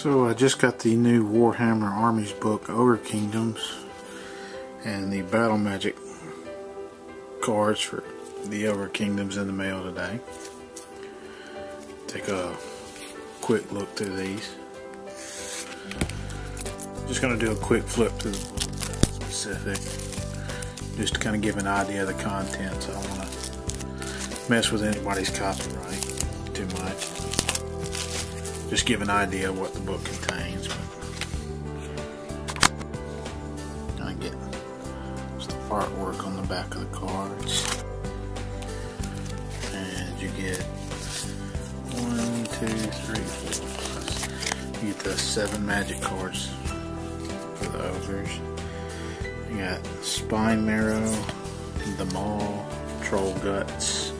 So I just got the new Warhammer Armies book, Ogre Kingdoms, and the Battle Magic cards for the Ogre Kingdoms in the mail today. Take a quick look through these. Just going to do a quick flip through the book, specific, just to kind of give an idea of the contents. I don't want to mess with anybody's copyright too much. Just give an idea of what the book contains. I get just the artwork on the back of the cards, and you get 1, 2, 3, 4. You get the 7 magic cards for the ogres. You got Spine Marrow, the Maw, Troll Guts,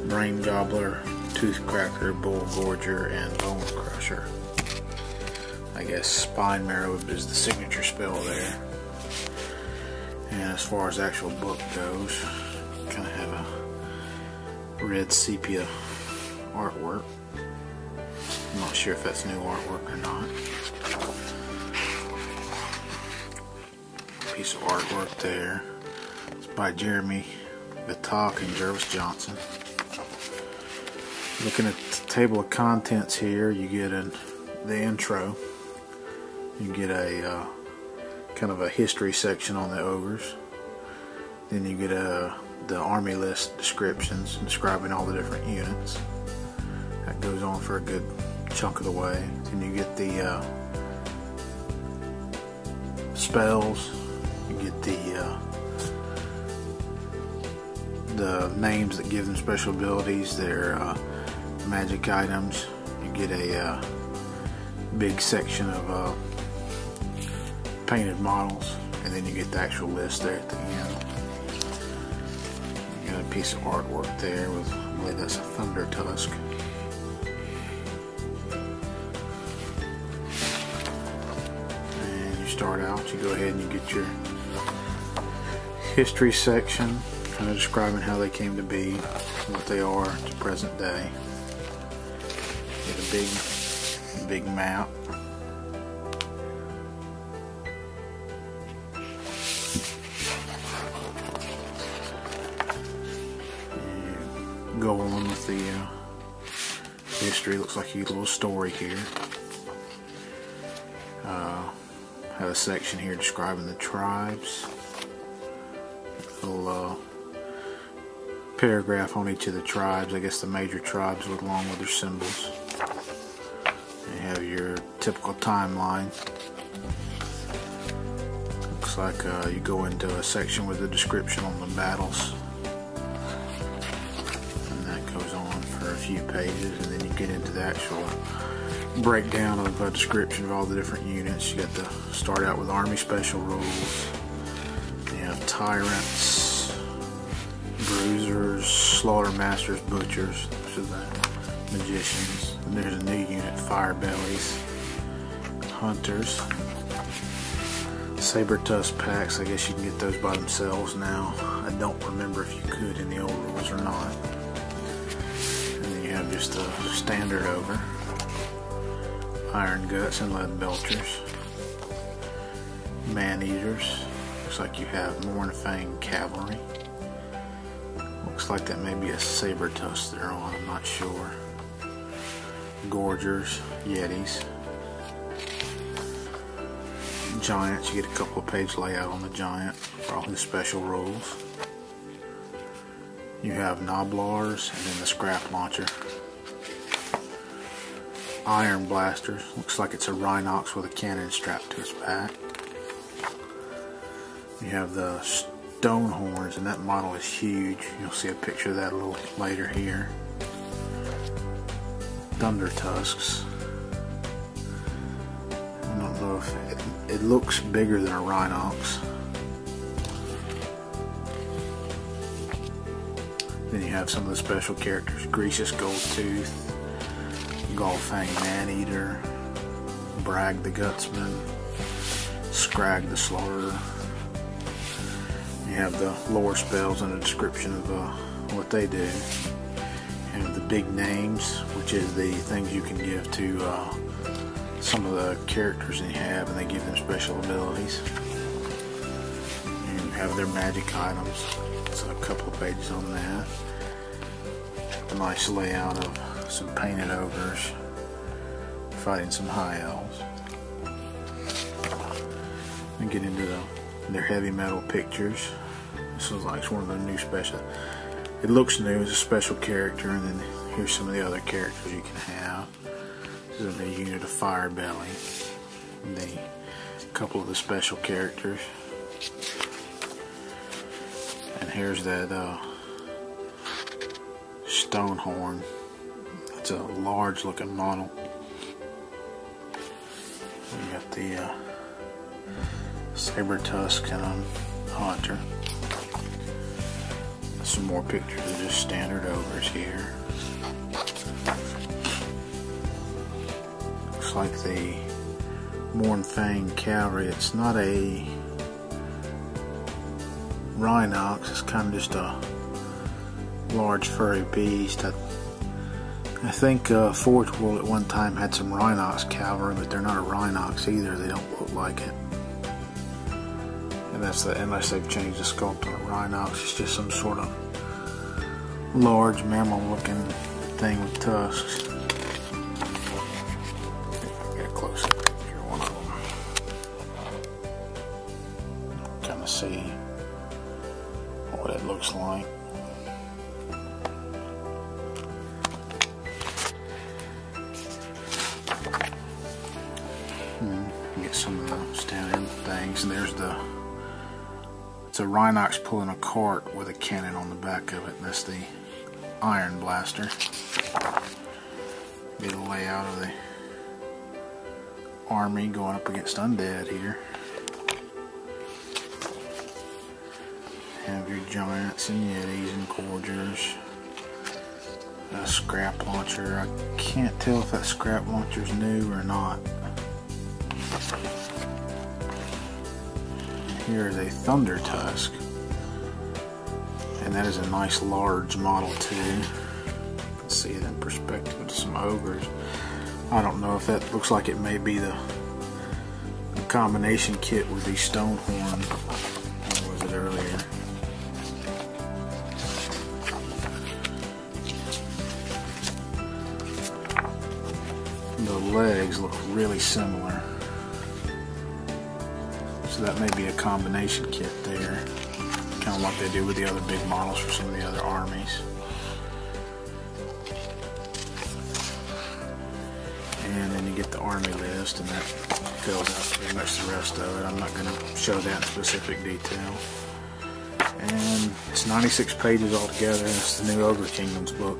Brain Gobbler, Tooth Cracker, Bull Gorger, and Bone Crusher. I guess Spine Marrow is the signature spell there. And as far as the actual book goes, kind of have a red sepia artwork. I'm not sure if that's new artwork or not. Piece of artwork there. It's by Jeremy Batak and Jervis Johnson. Looking at the table of contents here, you get the intro. You get a kind of a history section on the ogres. Then you get the army list descriptions describing all the different units. That goes on for a good chunk of the way. Then you get the spells. You get the names that give them special abilities, their magic items. You get a big section of painted models, and then you get the actual list there at the end. You got a piece of artwork there with, I believe that's a thunder tusk. And you start out, you go ahead and you get your history section, kind of describing how they came to be, what they are to present day. Get a big map. You go on with the history. Looks like you get a little story here. Have a section here describing the tribes. A little paragraph on each of the tribes. I guess the major tribes along with their symbols. You have your typical timeline. Looks like you go into a section with a description on the battles, and that goes on for a few pages, and then you get into the actual breakdown of a description of all the different units. You got to start out with Army Special Rules. You have Tyrants, Bruisers, Slaughter Masters, Butchers, which is the Magicians. And there's a new unit, Fire Bellies, Hunters, Saber Tusk packs. I guess you can get those by themselves now. I don't remember if you could in the old rules or not. And then you have just a standard ogre, Iron Guts and Lead Belchers, Man Eaters. Looks like you have Mornfang Cavalry. Looks like that may be a Saber Tusk they're on, I'm not sure. Gorgers, Yetis, Giants. You get a couple of page layout on the Giant for all his special rules. You have Noblars, and then the Scrap Launcher. Iron Blasters. Looks like it's a Rhinox with a cannon strapped to its back. You have the Stone Horns, and that model is huge. You'll see a picture of that a little later here. Thunder Tusks. I don't know if it looks bigger than a Rhinox. Then you have some of the special characters: Greasius Goldtooth, Galfang Maneater, Bragg the Gutsman, Scrag the Slaughterer. You have the lore spells and a description of what they do. And the big names, which is the things you can give to some of the characters they have, and they give them special abilities. And have their magic items. So a couple of pages on that. A nice layout of some painted ogres fighting some high elves. And get into their heavy metal pictures. This is like one of the new special. It looks new as a special character, and then here's some of the other characters you can have. This is a unit of Fire Belly. And a couple of the special characters. And here's that Stonehorn. It's a large looking model. We got the Saber Tusk and Hunter. Some more pictures of just standard ogres here. Looks like the Mornfang Cavalry. It's not a Rhinox, it's kind of just a large furry beast. I think Forge World at one time had some Rhinox cavalry, but they're not a Rhinox either. They don't look like it. And that's unless they've changed the sculpt on a Rhinox. It's just some sort of large mammal looking thing with tusks. Get a close up picture of one of them. Kind of see what it looks like. Get some of the standard things, and there's it's a Rhinox pulling a cart with a cannon on the back of it, and that's the Iron Blaster. Get a layout of the army going up against undead here. Have your giants and yetis and gorgers. A scrap launcher. I can't tell if that scrap launcher is new or not. Here is a Thunder Tusk, and that is a nice large model too. You can see it in perspective with some ogres. I don't know if that looks like it may be the combination kit with the Stonehorn. Or was it earlier? The legs look really similar. So that may be a combination kit there, kind of like they do with the other big models for some of the other armies. And then you get the army list, and that fills out pretty much the rest of it. I'm not going to show that in specific detail. And it's 96 pages altogether. It's the new Ogre Kingdoms book.